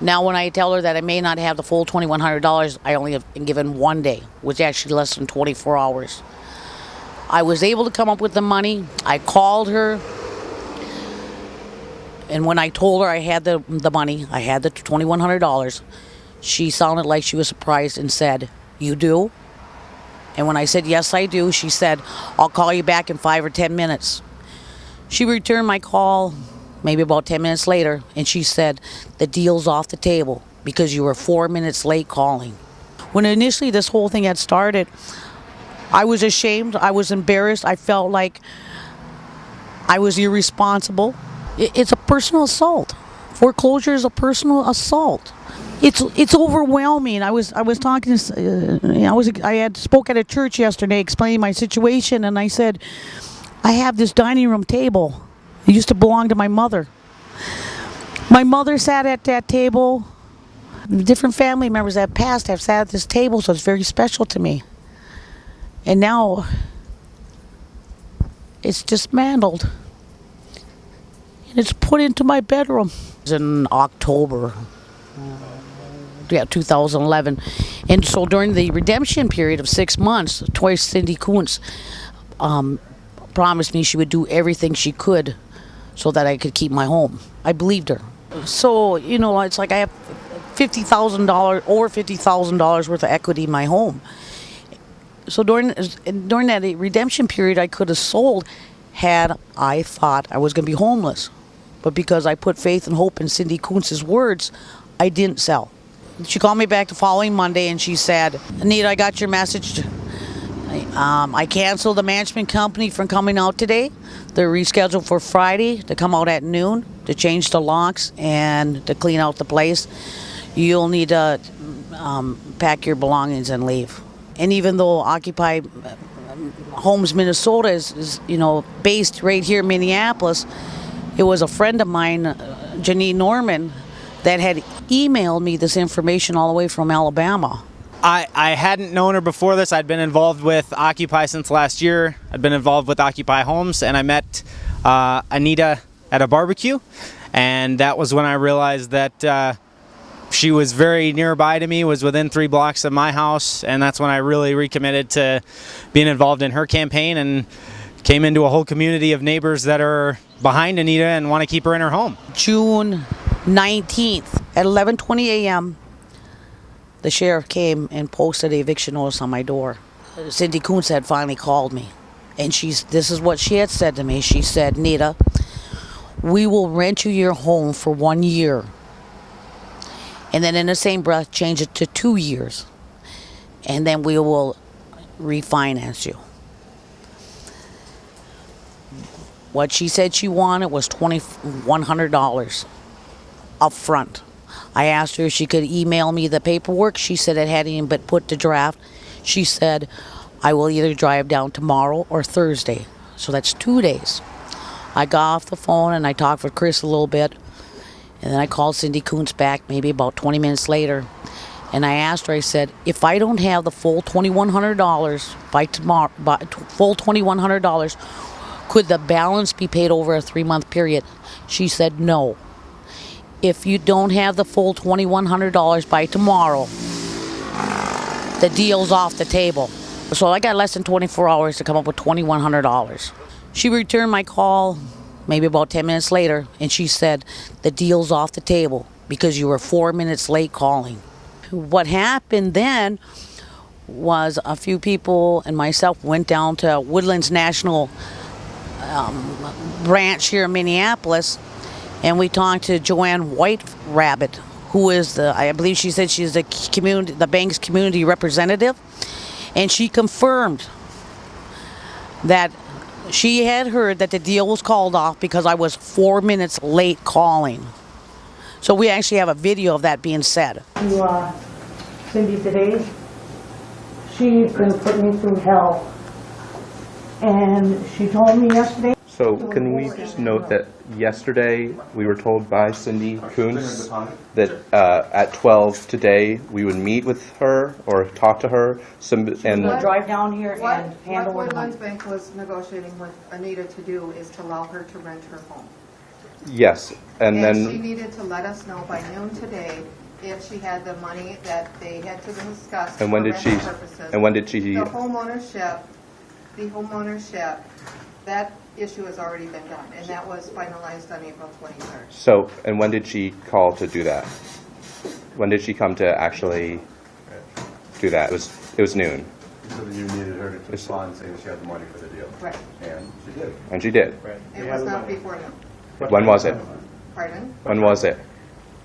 Now when I tell her that I may not have the full $2,100, I only have been given 1 day, which is actually less than 24 hours. I was able to come up with the money. I called her, and when I told her I had the money, I had the $2,100, she sounded like she was surprised and said, "You do?" And when I said, "Yes, I do," she said, "I'll call you back in 5 or 10 minutes. She returned my call maybe about 10 minutes later, and she said, "The deal's off the table because you were 4 minutes late calling." When initially this whole thing had started, I was ashamed, I was embarrassed, I felt like I was irresponsible. It's a personal assault. Foreclosure is a personal assault. It's overwhelming. I was talking to, I had spoke at a church yesterday explaining my situation, and I said, I have this dining room table. It used to belong to my mother. My mother sat at that table. Different family members that passed have sat at this table, so it's very special to me. And now it's dismantled. And it's put into my bedroom. It was in October, 2011. And so during the redemption period of 6 months, twice Cindy Koonce promised me she would do everything she could so that I could keep my home. I believed her. So, it's like I have $50,000, over $50,000 worth of equity in my home. So during that redemption period, I could have sold had I thought I was going to be homeless. But because I put faith and hope in Cindy Koonce's words, I didn't sell. She called me back the following Monday and she said, "Anita, I got your message. I canceled the management company from coming out today. They're rescheduled for Friday to come out at noon to change the locks and to clean out the place. You'll need to pack your belongings and leave." And even though Occupy Homes Minnesota is based right here in Minneapolis, it was a friend of mine, Janine Norman, that had emailed me this information all the way from Alabama. I hadn't known her before this. I'd been involved with Occupy since last year. I'd been involved with Occupy Homes, and I met Anita at a barbecue, and that was when I realized that she was very nearby to me, was within 3 blocks of my house, and that's when I really recommitted to being involved in her campaign and came into a whole community of neighbors that are behind Anita and want to keep her in her home. June 19th at 11:20 a.m., the sheriff came and posted an eviction notice on my door. Cindy Koonce had finally called me, and this is what she had said to me. She said, "Nita, we will rent you your home for 1 year, and then in the same breath change it to 2 years, and then we will refinance you." What she said she wanted was $2,100 up front. I asked her if she could email me the paperwork. She said it hadn't even been put to draft. She said, "I will either drive down tomorrow or Thursday." So that's 2 days. I got off the phone and I talked with Chris a little bit. And then I called Cindy Koonce back maybe about 20 minutes later. And I asked her, I said, "If I don't have the full $2,100 by tomorrow, full $2,100, could the balance be paid over a 3-month period?" She said, "No. If you don't have the full $2,100 by tomorrow, the deal's off the table." So I got less than 24 hours to come up with $2,100. She returned my call maybe about 10 minutes later, and she said, "The deal's off the table because you were 4 minutes late calling." What happened then was a few people and myself went down to Woodlands National branch here in Minneapolis, and we talked to Joanne White Rabbit, who is I believe she said she's the bank's community representative, and she confirmed that she had heard that the deal was called off because I was 4 minutes late calling. So we actually have a video of that being said. To Cindy today, she's been putting me through hell, and she told me yesterday. So can we just note that yesterday we were told by Cindy Koonce that at 12 today we would meet with her or talk to her. And drive down here and handle what Woodlands Bank was negotiating with Anita to do is to allow her to rent her home. Yes, and then she needed to let us know by noon today if she had the money that they had to discuss And when for did she? rental purposes. And when did she? The homeownership, that issue has already been done, and that was finalized on April 23rd. So, and when did she call to do that? When did she come to actually do that? It was noon, So that you needed her to respond saying she had the money for the deal. Right. And she did. and she did. It was not before noon. When was it? Pardon? When was it?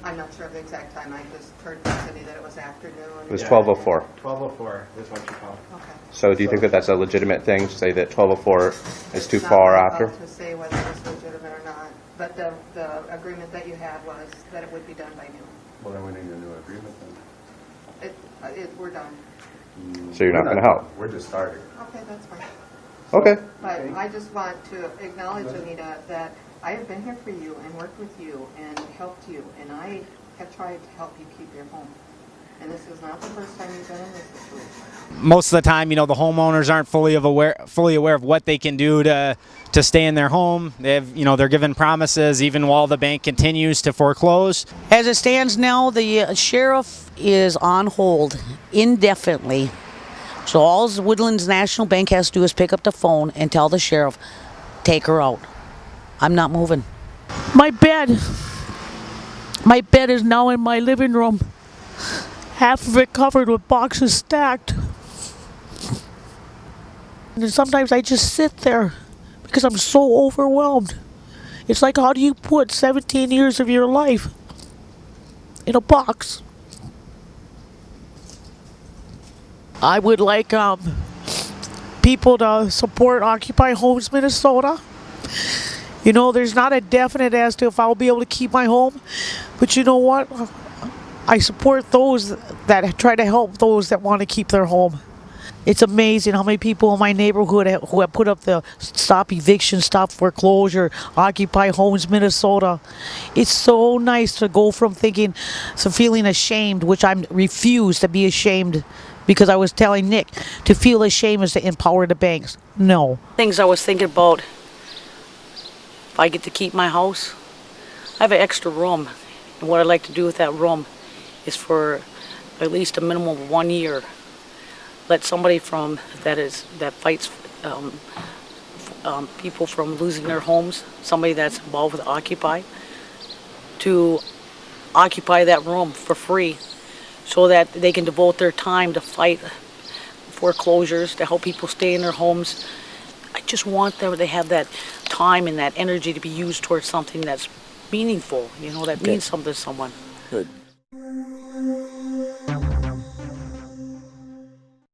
I'm not sure of the exact time. I just heard from Cindy that it was afternoon. It was 12:04. 12:04 is what you called. Okay. So, do you think that that's a legitimate thing to say that 12:04 is too Not far about after? to say whether it was legitimate or not, but the agreement that you had was that it would be done by noon. Well, then we need a new agreement then. We're done. So you're not going to help? We're just starting. Okay, that's fine. Okay. But I just want to acknowledge, Anita, that I have been here for you and worked with you and helped you, and I have tried to help you keep your home. And this is not the first time you've been in this situation. Most of the time, the homeowners aren't fully aware of what they can do to stay in their home. They're given promises even while the bank continues to foreclose. As it stands now, the sheriff is on hold indefinitely. So all Woodlands National Bank has to do is pick up the phone and tell the sheriff, take her out. I'm not moving. My bed is now in my living room. Half of it covered with boxes stacked. And sometimes I just sit there because I'm so overwhelmed. It's like, how do you put 17 years of your life in a box? I would like people to support Occupy Homes Minnesota. There's not a definite as to if I'll be able to keep my home, but you know what? I support those that try to help those that want to keep their home. It's amazing how many people in my neighborhood who have put up the Stop Eviction, Stop Foreclosure, Occupy Homes Minnesota. It's so nice to go from feeling ashamed, which I refuse to be ashamed, because I was telling Nick, to feel ashamed is to empower the banks. No. Things I was thinking about, if I get to keep my house, I have an extra room. And what I'd like to do with that room is for at least a minimum of 1 year, let somebody that fights people from losing their homes, somebody that's involved with Occupy, to occupy that room for free, so that they can devote their time to fight foreclosures, to help people stay in their homes. I just want them to have that time and that energy to be used towards something that's meaningful, that means something to someone. Good.